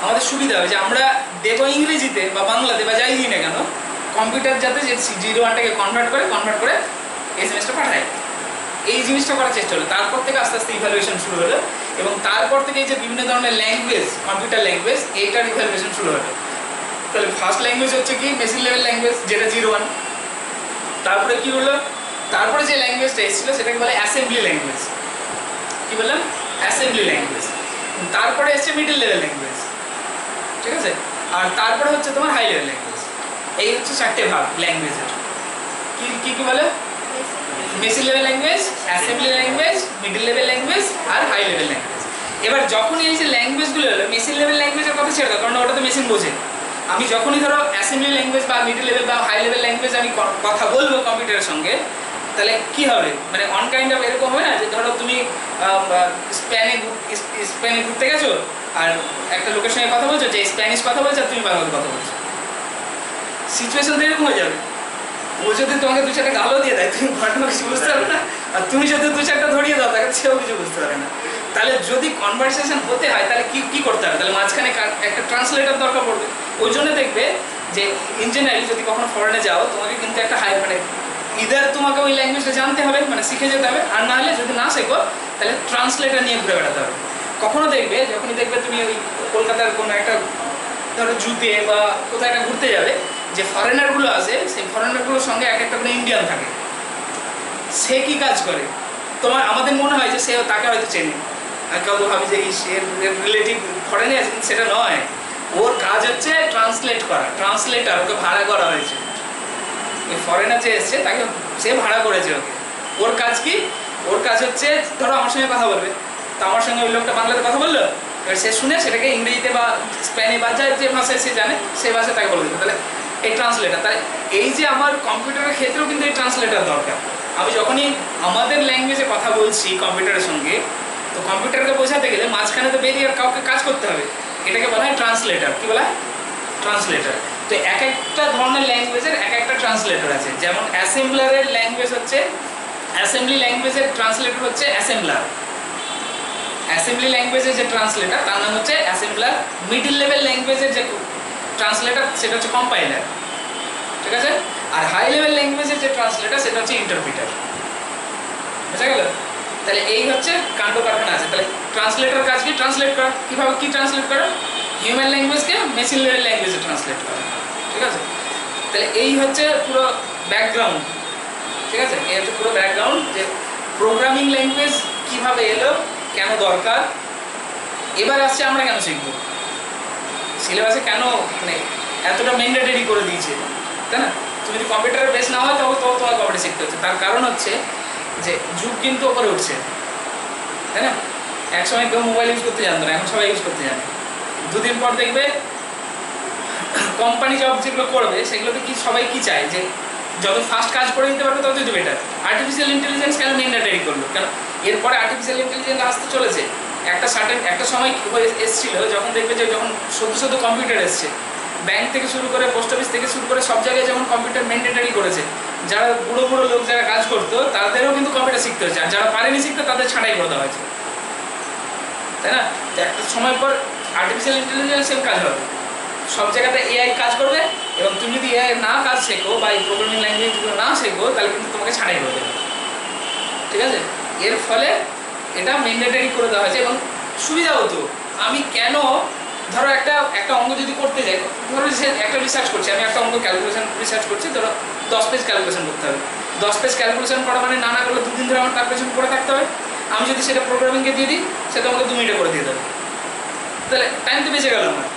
আমাদের সুবিধা হবে, যে আমরা দেবো ইংরেজিতে বা বাংলাতে বা যাই দিই না কেন, কম্পিউটার যাতে যে 01টাকে কনভার্ট করে এসএমএসটা পাঠায়, এই জিনিসটা করার চেষ্টা হলো। তারপর থেকে আস্তে আস্তে ইভ্যালুয়েশন শুরু হলো, এবং তারপর থেকে এই যে বিভিন্ন ধরনের ল্যাঙ্গুয়েজ, কম্পিউটার ল্যাঙ্গুয়েজ, এইটার ইভ্যালুয়েশন শুরু হলো। তাহলে ফার্স্ট ল্যাঙ্গুয়েজ হচ্ছে কি মেশিন লেভেল ল্যাঙ্গুয়েজ, যেটা 01। তারপরে কি হলো, তারপরে যে ল্যাঙ্গুয়েজটা এসেছিলো সেটাকে বলে অ্যাসেম্বলি ল্যাঙ্গুয়েজ। কি বললাম? Assembly language. তারপরে এসছে মিডল লেভেল ল্যাঙ্গুয়েজ, ঠিক আছে? আর তারপরে হচ্ছে তোমার হাই লেভেল ল্যাঙ্গুয়েজ। এই হচ্ছে 4টে ভাগ ল্যাঙ্গুয়েজের। কি কি কি বলে? Machine level language, assembly language, middle level language আর হাই লেভেল ল্যাঙ্গুয়েজ। এবার যখনই এই যে ল্যাঙ্গুয়েজগুলো হলো, মেশিন লেভেল ল্যাঙ্গুয়েজের কথা ছেড়ে দাও, কারণ ওটা তো মেশিন বোঝে। আমি যখনই ধরো অ্যাসেম্বলি ল্যাঙ্গুয়েজ বা মিডল লেভেল বা হাই লেভেল ল্যাঙ্গুয়েজ আমি কথা বলবো কম্পিউটারের সঙ্গে, তাহলে কি হবে, মানে অন কাইন্ড অফ এরকম হবে না, যে ধরো তুমি স্পেনে ঘুরতে গেছো আর একটা লোকের সঙ্গে কথা বলছো, যে স্প্যানিশ কথা বলছো আর তুমি বাংলাতে কথা বলছো, সিচুয়েশন তো এরকম হয়ে যাবে। ও যদি তোমাকে 2-4টা গালও দিয়ে দেয়, তুমি ঘটনা কিছু বুঝতে পারবে না, আর তুমি যদি 2-4টা ধরিয়ে দাও তাকে, সেও কিছু বুঝতে পারে না। তাহলে যদি কনভারসেশন হতে হয়, তাহলে কি কি করতে হবে? তাহলে মাঝখানে একটা ট্রান্সলেটর দরকার পড়বে। ওই জন্য দেখবে যে ইঞ্জিনিয়ারিং যদি কখনো ফরেনে যাও, তোমাকে কিন্তু একটা মানে ইদার তোমাকে ওই ল্যাঙ্গুয়েজটা জানতে হবে, মানে শিখে যেতে হবে, আর না হলে যদি না শেখো তাহলে ট্রান্সলেটর নিয়ে ঘুরে বেড়াতে হবে। কখনো দেখবে, যখনই দেখবে তুমি ওই কলকাতার কোনো একটা ধরো জুতে বা কোথাও একটা ঘুরতে যাবে, যে ফরেনারগুলো আছে, সেই ফরেনারগুলোর সঙ্গে এক একটা করে ইন্ডিয়ান থাকে। সে কি কাজ করে, তোমার আমাদের মনে হয় যে সে তাকে হয়তো চেনে, আর কেউ তো ভাবি যে সে রিলেটিভ ফরেনে আছে, কিন্তু সেটা নয়। ওর কাজ হচ্ছে ট্রান্সলেট করা, ট্রান্সলেটার, ওকে ভাড়া করা হয়েছে। ওই ফরেনার যে এসছে তাকে সে ভাড়া করেছে ওকে। ওর কাজ কি? ওর কাজ হচ্ছে ধরো আমার সঙ্গে কথা বলবে, তো আমার সঙ্গে ওই লোকটা বাংলাতে কথা বললো, এবার সে শুনে সেটাকে ইংরেজিতে বা স্প্যানে বা যে ভাষায় সে জানে সেই ভাষায় তাকে বলে দেবে। তাহলে এই ট্রান্সলেটার, তাহলে এই যে আমার কম্পিউটারের ক্ষেত্রেও কিন্তু এই ট্রান্সলেটার দরকার। আমি যখনই আমাদের ল্যাঙ্গুয়েজে কথা বলছি কম্পিউটারের সঙ্গে, তো কম্পিউটারকে বোঝাতে গেলে মাঝখানে তো বেরিয়ে কাউকে কাজ করতে হবে, এটাকে বলা হয় ট্রান্সলেটার। কি বলা হয়? ট্রান্সলেটার। তো এক একটা ধরনের ল্যাঙ্গুয়েজের এক একটা ট্রান্সলেটর আছে। যেমন অ্যাসেম্বলারের ল্যাঙ্গুয়েজ হচ্ছে, অ্যাসেম্বলি ল্যাঙ্গুয়েজের ট্রান্সলেটর হচ্ছে অ্যাসেম্বলার। অ্যাসেম্বলি ল্যাঙ্গুয়েজের যে ট্রান্সলেটর তার নাম হচ্ছে অ্যাসেম্বলার। মিডল লেভেল ল্যাঙ্গুয়েজের যে ট্রান্সলেটর সেটা হচ্ছে কম্পাইলার, ঠিক আছে? আর হাই লেভেল ল্যাঙ্গুয়েজের যে ট্রান্সলেটর সেটা হচ্ছে ইন্টারপ্রিটার। বুঝা গেল? তাহলে এই হচ্ছে কাণ্ড কারখানা আছে। তাহলে ট্রান্সলেটর কাজ কি? ট্রান্সলেট করা। কীভাবে কি ট্রান্সলেট করা? হিউম্যান ল্যাঙ্গুয়েজকে মেশিন লেভেল ল্যাঙ্গুয়েজে ট্রান্সলেট করা, ঠিক আছে? তাহলে এই হচ্ছে পুরো ব্যাকগ্রাউন্ড, ঠিক আছে? এই হচ্ছে পুরো ব্যাকগ্রাউন্ড, যে প্রোগ্রামিং ল্যাঙ্গুয়েজ কীভাবে এলো, কেন দরকার। এবার আসছে আমরা কেন শিখবো, সিলেবাসে কেন মানে এতটা ম্যান্ডেটরি করে দিয়েছে, তাই না? তুমি যদি কম্পিউটারের বেস না হয় তবে তোমার কম্পিউটার শিখতে হচ্ছে। তার কারণ হচ্ছে যে যুগ কিন্তু ওপরে উঠছে, তাই না? একসময় কেউ মোবাইল ইউজ করতে জানতো না, এখন সবাই ইউজ করতে জানে। দুদিন পর দেখবে কোম্পানি জব যেগুলো করবে সেগুলোতে কি সবাই কি চায় যে যত ফাস্ট কাজ করে দিতে পারবে তত বেটার। আর্টিফিশিয়াল ইন্টেলিজেন্স কেন ম্যান্ডেটরি করলো, কেন এরপরে আর্টিফিশিয়াল ইন্টেলিজেন্স আসতে চলেছে। একটা সময় এসেছিল যখন দেখবে যে যখন সদ্য কম্পিউটার এসছে, ব্যাংক থেকে শুরু করে পোস্ট অফিস থেকে শুরু করে সব জায়গায় যখন কম্পিউটার ম্যান্ডেটরি করেছে, যারা বুড়ো লোক যারা কাজ করতো তাদেরও কিন্তু কম্পিউটার শিখতে হয়েছে, আর যারা পারেনি শিখতে তাদের ছাঁটাই করে দেওয়া হয়েছে, তাই না? তো একটা সময় পর আর্টিফিশিয়াল ইন্টেলিজেন্স সেম কাজ হবে, সব জায়গাতে এআই কাজ করবে, এবং তুমি যদি এআই না কাজ শেখো বা এই প্রোগ্রামিং ল্যাঙ্গুয়েজগুলো না শেখো তাহলে কিন্তু তোমাকে ছাঁটাই করে দেবে, ঠিক আছে? এর ফলে এটা ম্যান্ডেটরি করে দেওয়া হয়েছে। এবং সুবিধা হতো, আমি কেন ধরো একটা অঙ্ক যদি করতে যাই, ধরো একটা রিসার্চ করছি, আমি একটা অঙ্ক ক্যালকুলেশন রিসার্চ করছি, ধরো 10 পেজ ক্যালকুলেশন করতে হবে। 10 পেজ ক্যালকুলেশন করা মানে না করলে 2 দিন ধরে আমার ক্যালকুলেশন করে থাকতে হবে। আমি যদি সেটা প্রোগ্রামিংকে দিয়ে দিই, সেটা আমাকে 2 মিনিটে করে দিয়ে দেবে, তাহলে টাইম তো বেঁচে গেল আমার।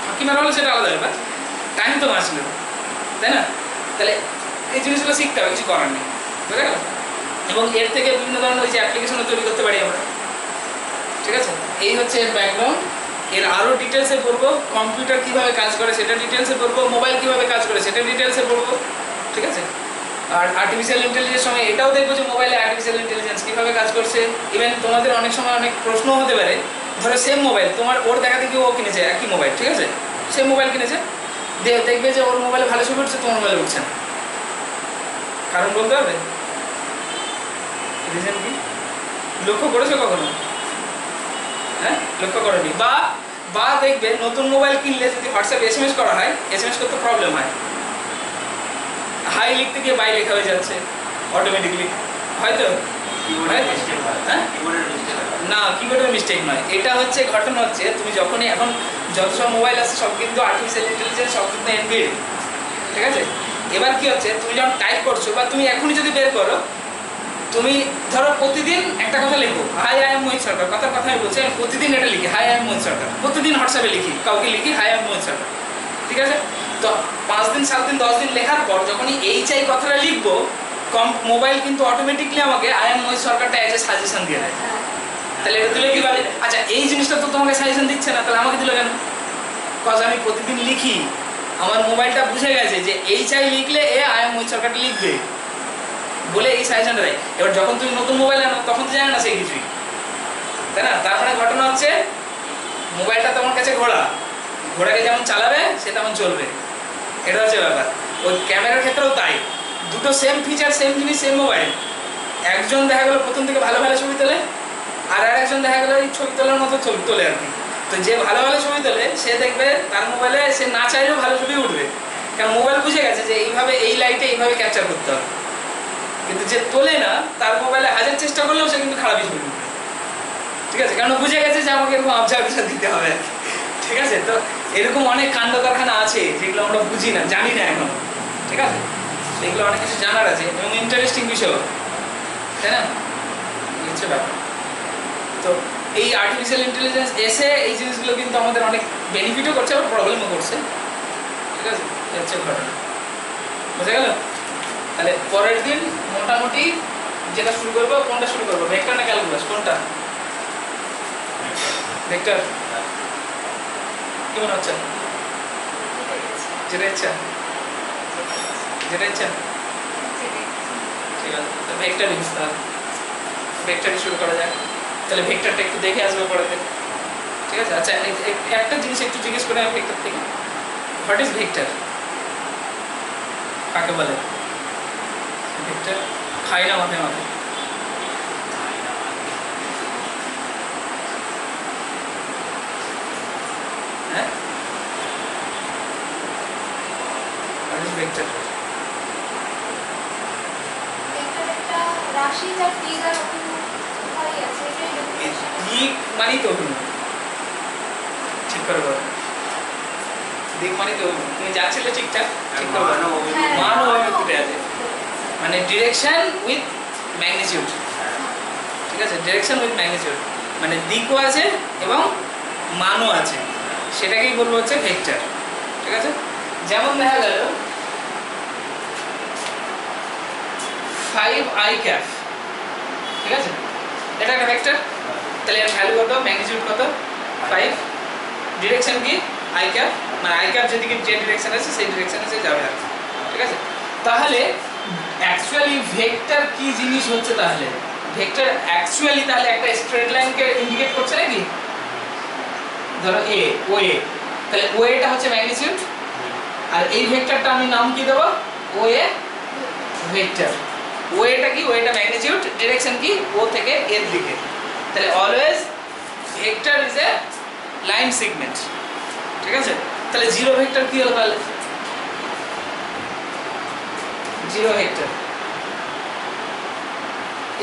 ফাঁকি মারা হলে সেটা আলাদা ব্যাপার, টাইম তো বাঁচলো, তাই না? তাহলে এই জিনিসগুলো শিখতে হবে, কিছু করার নেই, বুঝে গেল? এবং এর থেকে বিভিন্ন ধরনের ওই যে অ্যাপ্লিকেশনও তৈরি করতে পারি আমরা, ঠিক আছে? এই হচ্ছে এর ব্যাকগ্রাউন্ড। এর আরও ডিটেলসে পড়বো, কম্পিউটার কীভাবে কাজ করে সেটা ডিটেলসে পড়বো, মোবাইল কীভাবে কাজ করে সেটা ডিটেলসে পড়বো, ঠিক আছে? আর আর্টিফিশিয়াল ইন্টেলিজেন্সের সময় এটাও দেখবো যে মোবাইলে আর্টিফিশিয়াল ইন্টেলিজেন্স কীভাবে কাজ করছে। ইভেন তোমাদের অনেক সময় অনেক প্রশ্ন হতে পারে, ধরো সেম মোবাইল, তোমার ওর দেখা দেখি ও কিনেছে একই মোবাইল, ঠিক আছে? সেম মোবাইল কিনেছে, দেখবে যে ওর মোবাইলে ভালো ছবি উঠছে, তোমার মোবাইলে উঠছে না, কারণ বলতে হবে, রিজন কি? লক্ষ্য করেছো কখনো? হ্যাঁ, লক্ষ্য করেনি। বা দেখবে নতুন মোবাইল কিনলে যদি হোয়াটসঅ্যাপে এসএমএস করা হয়, এসএমএস করতে প্রবলেম হয়, হাই লিখতে গিয়ে বাই লেখা হয়ে যাচ্ছে অটোমেটিকলি, হয়তো না, কিবোর্ডের মিস্টেক নয়, এটা হচ্ছে ঘটনা হচ্ছে তুমি যখনই এখন যত সব মোবাইল আছে সব কিন্তু আর্টিফিশিয়াল ইন্টেলিজেন্স, সব কিন্তু এনবিল্ড, ঠিক আছে? এবার কি হচ্ছে, তুমি যখন টাইপ করছো বা তুমি এখনই যদি বের করো, তুমি ধরো প্রতিদিন একটা কথা লিখো, হাই আই এম মোহিত সরকার, কথা আমি বলছি, আমি প্রতিদিন এটা লিখি, হাই আই এম মোহিত সরকার, প্রতিদিন হোয়াটসঅ্যাপে লিখি, কাউকে লিখি হাই আই এম মোহিত সরকার, ঠিক আছে? তো 5 দিন 7 দিন 10 দিন লেখার পর যখনই এইচআই কথাটা লিখবো, মোবাইল কিন্তু অটোমেটিকলি আমাকে আই এম মোহিত সরকারটা এজ এ সাজেশন দিয়ে দেয়। তাহলে এটা দিলে কি বলে, আচ্ছা এই জিনিসটা তো তোমাকে সাজেশন দিচ্ছে না, তাহলে আমাকে দিল কেন? কজ আমি প্রতিদিন লিখি, আমার মোবাইলটা বুঝে গেছে যে এইচআই লিখলে এ আই এম মোহিত সরকারটা লিখবে বলে এই সাজেশনটা দেয়। এবার যখন তুমি নতুন মোবাইল আনো তখন তো জানে না সেই কিছুই, তাই না? তারপরে ঘটনা হচ্ছে মোবাইলটা তোমার কাছে ঘোড়াকে যেমন চালাবে সে তেমন চলবে, এটা হচ্ছে ব্যাপার। ওই ক্যামেরার ক্ষেত্রেও তাই, দুটো সেম ফিচার, সেম জিনিস, সেম মোবাইল, একজন দেখা গেলো প্রথম থেকে ভালো ছবি তোলে, আর একজন দেখা গেলো এই ছবি তোলার মতো ছবি তোলে আর কি। তো যে ভালো ছবি তোলে সে দেখবে তার মোবাইলে সে না চাইলেও ভালো ছবি উঠবে, কারণ মোবাইল বুঝে গেছে যে এইভাবে এই লাইটে এইভাবে ক্যাপচার করতে হবে। কিন্তু যে তোলে না তার মোবাইলে 1000 চেষ্টা করলেও সে কিন্তু খারাপই ছবি উঠবে, ঠিক আছে? কারণ বুঝে গেছে যে আমাকে এরকম অবজারভেশন দিতে হবে, ঠিক আছে? তো এরকম অনেক কাণ্ড কারখানা আছে যেগুলো আমরা বুঝি না, জানি না এখন, ঠিক আছে? সেগুলো অনেক কিছু জানার আছে এবং ইন্টারেস্টিং বিষয়, তাই না? হচ্ছে ব্যাপার। তো এই আর্টিফিশিয়াল ইন্টেলিজেন্স এসে এই জিনিসগুলো কিন্তু আমাদের অনেক বেনিফিটও করছে, আবার প্রবলেমও করছে, ঠিক আছে? এই হচ্ছে ঘটনা, বুঝা গেল? তাহলে পরের দিন মোটামুটি যেটা শুরু করবো, কোনটা শুরু করবো, ভেক্টর না ক্যালকুলাস, কোনটা? ভেক্টর কি মনে হচ্ছে? যেটা ইচ্ছা, ঠিক আছে? তো ভেক্টর ইউজ, তাহলে ভেক্টরই শুরু করা যায়। তাহলে ভেক্টরটা একটু দেখে আসবে পরেতে, ঠিক আছে? আচ্ছা একটা জিনিস একটু জিজ্ঞেস করে আমি ভেক্টর থেকে, হোয়াট ইজ ভেক্টর, কাকে বলে ভেক্টর? খাই না মাথায় মাথায়, হ্যাঁ? What is vector? রাশি যা দিক আর হয় আছে, দিক মানেই তো অভিমুখ, ঠিক করে বলো, দিক মানেই তো তুমি যাচ্ছিলে ঠিকঠাক, ঠিক করে বলো, মান ও অভিমুখটা আছে, মানে ডিরেকশন উইথ ম্যাগনিটিউড, ঠিক আছে? ডিরেকশন উইথ ম্যাগনিটিউড, মানে দিকও আছে এবং মানও আছে, সেটাকেই বলবো হচ্ছে ভেক্টর। ঠিক আছে, যেমন দেখা গেল 5i ক্যাপ, ঠিক আছে, এটা একটা ভেক্টর। তাহলে এর ভ্যালু কত, ম্যাগনিটিউড কত, 5, ডিরেকশন কি i ক্যাপ, মানে i ক্যাপ যেদিকে যে ডিরেকশন আছে সেই ডিরেকশনে সে যাবে আর কি। ঠিক আছে, তাহলে অ্যাকচুয়ালি ভেক্টর কি জিনিস হচ্ছে, তাহলে ভেক্টর অ্যাকচুয়ালি তাহলে একটা স্ট্রেট লাইনকে ইন্ডিকেট করছে নাকি? ধরো এ, ও এ, তাহলে ও এটা হচ্ছে ম্যাগনিটিউড, আর এই ভেক্টরটা আমি নাম কি দেব, ও এ ভেক্টর। ও এটা কি, ও এটা ম্যাগনিটিউড, ডিরেকশন কি ও থেকে এর দিকে। তাহলে always vector is a line segment. ঠিক আছে, তাহলে জিরো ভেক্টর কি হলো, তাহলে জিরো ভেক্টর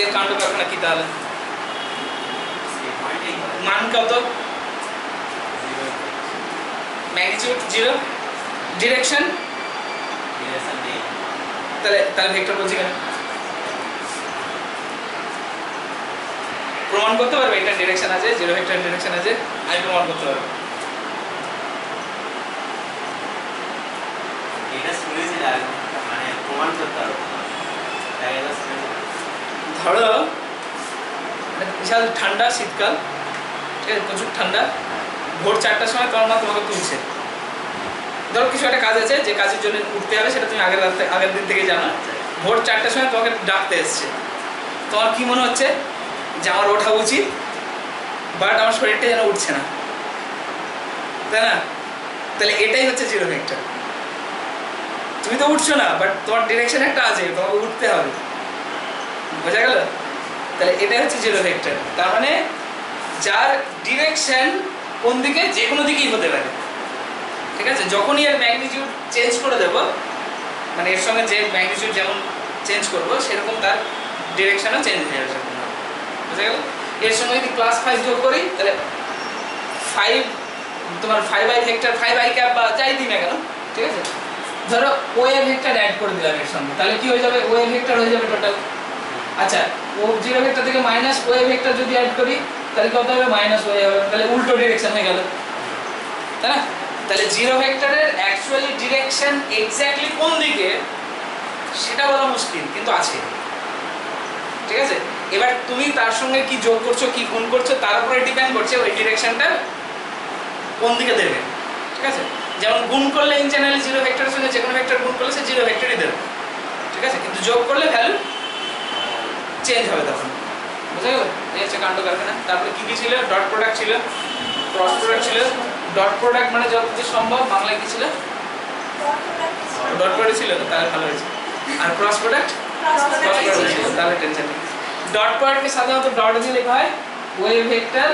এর কাণ্ড কারখানা কি, তাহলে মান কত, ম্যাগনিটিউড জিরো, ডিরেকশন, তাহলে তাহলে ভেক্টর বলছি কেন? প্রমাণ করতে পারবে এটা ডিরেকশন আছে, জিরো ভেক্টর ডিরেকশন আছে, আমি প্রমাণ করতে পারবো। এটা শুনেছি না, মানে প্রমাণ করতে পারবো না। ধরো বিশাল ঠান্ডা শীতকাল, ঠিক আছে, প্রচুর ঠান্ডা, ভোর 4টার সময় তোমার মা তোমাকে তুলছে। ধরো কিছু একটা কাজ আছে, যে কাজের জন্য উঠতে হবে সেটা তুমি আগের দিন থেকে জানো, ভোর 4টার সময় তোমাকে ডাকতে এসছে। তোমার কি মনে হচ্ছে যে আমার ওঠা উচিত, বাট আমার শরীরটা যেন উঠছে না, তাই না? তাহলে এটাই হচ্ছে জিরো ভেক্টর। তুমি তো উঠছো না, বাট তোমার ডিরেকশন একটা আছে, তোমাকে উঠতে হবে, বোঝা গেল? তাহলে এটাই হচ্ছে জিরো ভেক্টর। তার মানে যার ডিরেকশন কোন দিকে, যে কোনো দিকেই হতে পারে। ঠিক আছে, যখনই এর ম্যাগনিটিউড চেঞ্জ করে দেব, মানে এর সঙ্গে যে ম্যাগনিটিউড যেমন চেঞ্জ করবো সেরকম তার ডিরেকশনও চেঞ্জ হয়ে যাবে, বুঝা গেল? এর সঙ্গে যদি +5 যোগ করি, তাহলে 5 তোমার 5i ভেক্টর, 5i ক্যাপ বা যাই দিই না কেন, ঠিক আছে, ধরো ও এ ভেক্টর অ্যাড করে দিলাম এর সঙ্গে, তাহলে কি হয়ে যাবে, ও এ ভেক্টর হয়ে যাবে টোটাল। আচ্ছা, ও জিরো ভেক্টর থেকে মাইনাস ও এ ভেক্টর যদি অ্যাড করি, তাহলে কত হবে, মাইনাস ও এ হবে, তাহলে উল্টো ডিরেকশন হয়ে গেল, তাই না? তাহলে জিরো ভেক্টরের অ্যাকচুয়ালি ডিরেকশন এক্স্যাক্টলি কোন দিকে সেটা বলা মুশকিল, কিন্তু আছে। ঠিক আছে, এবার তুমি তার সঙ্গে কি যোগ করছো, কি গুণ করছো, তার উপরে ডিপেন্ড করছে ওই ডিরেকশনটা কোন দিকে দেবে। ঠিক আছে, যেমন গুণ করলে ইন জেনারেল জিরো ভেক্টরের সঙ্গে যে কোনো ভেক্টর গুণ করলে সে জিরো ভেক্টরই দেবে। ঠিক আছে, কিন্তু যোগ করলে ভ্যালু চেঞ্জ হবে তখন, বুঝা গেল? এই হচ্ছে কাণ্ড কারখানা। তারপরে কি কি ছিল, ডট প্রোডাক্ট ছিল, ক্রস প্রোডাক্ট ছিল। ডট প্রোডাক্ট মানে যতদূর সম্ভব বাংলায় কি ছিল, ডট প্রোডাক্ট ছিল, তাহলে ভালো হয়েছে। আর ক্রস প্রোডাক্ট, ক্রস প্রোডাক্ট ছিল, তাহলে টেনশন নেই। ডট প্রোডাক্টকে সাধারণত ডট দিয়ে লেখা হয়, O A vector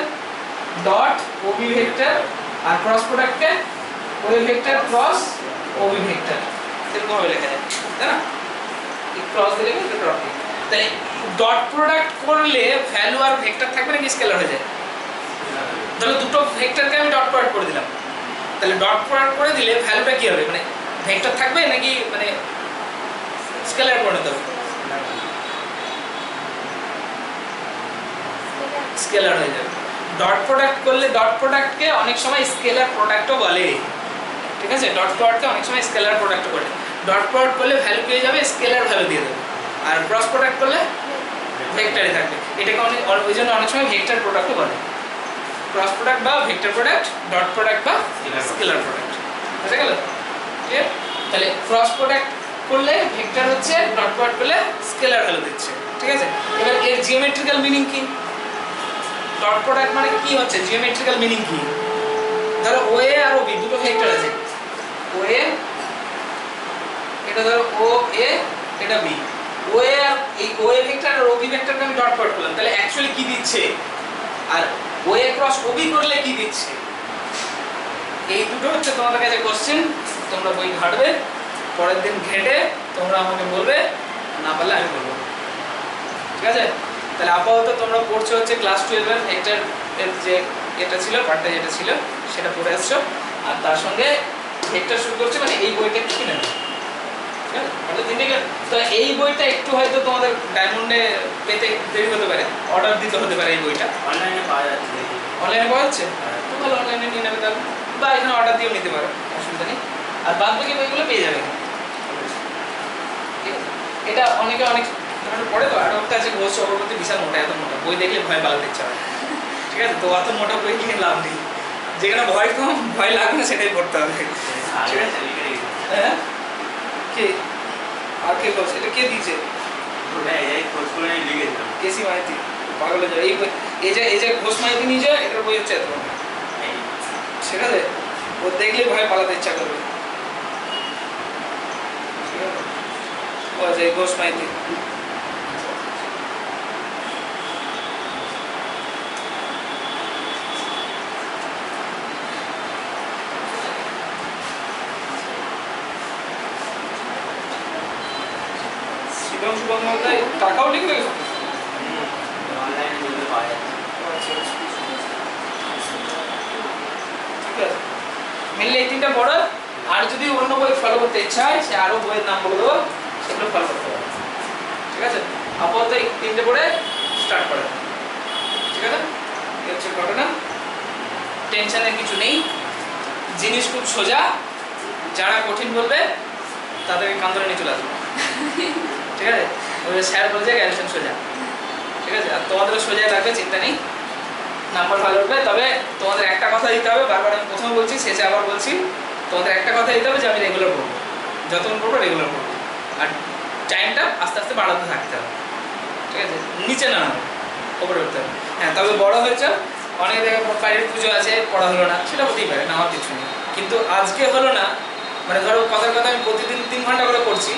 dot O B vector, আর ক্রস প্রোডাক্টকে O A vector cross O B vector, এরকম ভাবে লেখা যায়, তাই না? এই ক্রস দিলে কি এটা ডট। তাই ডট প্রোডাক্ট করলে ভ্যালু আর ভেক্টর থাকবে নাকি স্কেলার হয়ে যায়? তাহলে দুটো ভেক্টরকে আমি ডট প্রোডাক্ট করে দিলাম, তাহলে ডট প্রোডাক্ট করে দিলে ভ্যালুটা কি হবে, মানে ভেক্টর থাকবে নাকি মানে স্কেলার করে নিতে হবে? স্কেলার হয়ে যাবে। ডট প্রোডাক্ট করলে ডট প্রোডাক্টকে অনেক সময় স্কেলার প্রোডাক্টও বলে। ঠিক আছে, ডট প্রোডাক্টকে অনেক সময় স্কেলার প্রোডাক্টও বলে। ডট প্রোডাক্ট করলে ভ্যালু পেয়ে যাবে, স্কেলার ভ্যালু দিয়ে দেবে, আর ক্রস প্রোডাক্ট করলে ভেক্টরে থাকবে। এটাকে ওই জন্য অনেক সময় ভেক্টর প্রোডাক্টও বলে। ক্রস প্রোডাক্ট বা ভেক্টর প্রোডাক্ট, ডট প্রোডাক্ট বা স্কেলার প্রোডাক্ট, বুঝা গেল? ঠিক, তাহলে ক্রস প্রোডাক্ট করলে ভেক্টর হচ্ছে, ডট প্রোডাক্ট করলে স্কেলার ভ্যালু দিচ্ছে। ঠিক আছে, এবার এর জিওমেট্রিক্যাল মিনিং কি? ডট প্রোডাক্ট মানে কি হচ্ছে, জিওমেট্রিক্যাল মিনিং কি? ধরো ও এ আর ও বি দুটো ভেক্টর আছে, ও এ এটা ধরো ও এ, এটা বি। ও এ আর এই ও এ ভেক্টর আর ও বি ভেক্টরকে আমি ডট প্রোডাক্ট করলাম, তাহলে অ্যাকচুয়ালি কি দিচ্ছে, আর ও এ ক্রস ও বি করলে কি দিচ্ছে? এই দুটো হচ্ছে তোমাদের কাছে কোশ্চেন। তোমরা বই ঘাটবে, পরের দিন ঘেটে তোমরা আমাকে বলবে, না পারলে আমি বলবো। ঠিক আছে, তাহলে আপাতত তোমরা পড়ছো হচ্ছে ক্লাস 12-এর ভেক্টর এর যে এটা ছিল, পার্টটা যেটা ছিল সেটা পড়ে আসছো, আর তার সঙ্গে ভেক্টর শুরু করছো, মানে এই বইটা কিনে নেবে। ঠিক আছে। তাহলে তিনটে ক্লাস। তো এই বইটা একটু হয়তো তোমাদের ডায়মন্ডে পেতে দেরি হতে পারে, অর্ডার দিতে হতে পারে এই বইটা। অনলাইনে পাওয়া যাচ্ছে দেখি। অনলাইনে পাওয়া যাচ্ছে, তো ভালো, অনলাইনে নিয়ে নেবে তাহলে, বা এখানে অর্ডার দিয়েও নিতে পারো, অসুবিধা নেই। আর বাদ বাকি বইগুলো পেয়ে যাবে, ঠিক আছে। এটা অনেকে অনেক ধরনের পড়ে, তো আর একটা আছে ঘোষ চক্রবর্তী, বিশাল মোটা, এত মোটা বই দেখলে ভয় পালাতে ইচ্ছা হয়, ঠিক আছে। তো অত মোটা বই কিনে লাভ নেই, যেখানে ভয় কম, ভয় লাগবে না সেটাই পড়তে হবে, ঠিক আছে। হ্যাঁ, কে আর কে বলছে, এটা কে দিয়েছে? ওটা এই খোঁজ করে লিখেছিলাম। কেসি মাইতি, পাগল হয়ে যাবে। এই বই, এই যে ঘোষ মাইতি নিয়ে যায়, এটার বই হচ্ছে এত মোটা, ঠিক আছে। ও দেখলে ভয় পালাতে ইচ্ছা করবে, ঠিক আছে। ও যে ঘোষ মাইতি, শিবম শুভম মালদায় টাকাও লিখে রেখেছো? অনলাইনে যেগুলো পাওয়া যাচ্ছে। আচ্ছা, আচ্ছা। ঠিক আছে, মেনলি এই তিনটা পড়ো। আর যদি অন্য বই ফলো করতে ইচ্ছা হয়, সে আরো বইয়ের নাম বলে দেবো, সেগুলো ফলো করতে পারো, ঠিক আছে। আপাতত এই তিনটে পড়ে স্টার্ট করে, ঠিক আছে। এই হচ্ছে ঘটনা, টেনশনের কিছু নেই, জিনিস খুব সোজা। যারা কঠিন বলবে তাদেরকে কান্দরে নিয়ে চলে আসবে, ঠিক আছে। ওই স্যার বলছে গ্র্যাজুয়েশন সোজা, ঠিক আছে। আর তোমাদেরও সোজাই লাগবে, চিন্তা নেই, নাম্বার ভালো উঠবে। তবে তোমাদের একটা কথা দিতে হবে, বারবার আমি প্রথমে বলছি, শেষে আবার বলছি, তোমাদের একটা কথা দিতে হবে যে আমি রেগুলার পড়বো, যতক্ষণ পড়বো রেগুলার পড়বো। আর টাইমটা আস্তে আস্তে বাড়াতে থাকতে হবে, ঠিক আছে। নিচে না নামো, ওপরে উঠতে হবে। হ্যাঁ, তবে বড় হয়েছে, অনেক জায়গায় বাড়ির পুজো আছে, পড়া হলো না, সেটা হতেই পারে, নেওয়ার কিছু নেই। কিন্তু আজকে হলো না, মানে ধরো কথার কথা আমি প্রতিদিন 3 ঘন্টা করে পড়ছি,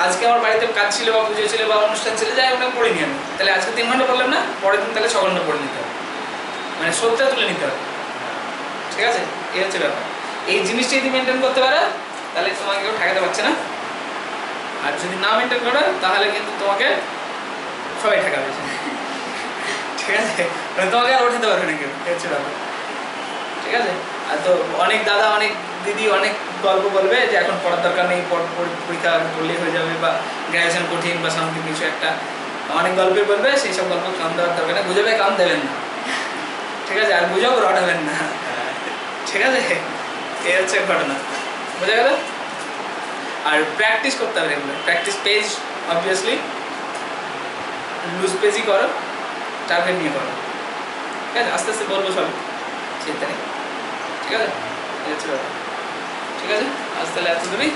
আজকে আমার বাড়িতে কাজ ছিল বা পুজো ছিল বা অনুষ্ঠান ছিল, যাই ওটা পড়িনি আমি, তাহলে আজকে 3 ঘন্টা পড়লাম না, পরের দিন তাহলে 6 ঘন্টা পড়ে নিতে হবে, মানে সত্যি তুলে নিতে হবে, ঠিক আছে। এই হচ্ছে ব্যাপার। এই জিনিসটা যদি মেনটেন করতে পারো, তাহলে তোমাকে কেউ ঠেকাতে পারছে না। আর যদি না মেনটেন করো, তাহলে কিন্তু তোমাকে সবাই ঠেকাবে, ঠিক আছে। মানে তোমাকে আর ওঠাতে পারবে না কেউ, এই হচ্ছে ব্যাপার, ঠিক আছে। আর তো অনেক দাদা, অনেক দিদি অনেক গল্প বলবে যে এখন পড়ার দরকার নেই, পরীক্ষা পড়লেই হয়ে যাবে, বা গ্র্যাজুয়েশন কঠিন বা সামথিং কিছু একটা, অনেক গল্পই বলবে। সেই সব গল্প কাম দেওয়ার দরকার নেই, বুঝাবে কাম দেবেন না, ঠিক আছে। আর বুঝাও রটাবেন না, ঠিক আছে। এই হচ্ছে ঘটনা, বোঝা গেল। আর প্র্যাকটিস করতে হবে regular, practice page obviously loose পেজই করো, টার্গেট নিয়ে করো, ঠিক আছে। আস্তে আস্তে বলবো সব, চিন্তা নেই, ঠিক আছে। এই হচ্ছে ব্যাপার, ঠিক আছে। আজ তাহলে এত দূরই।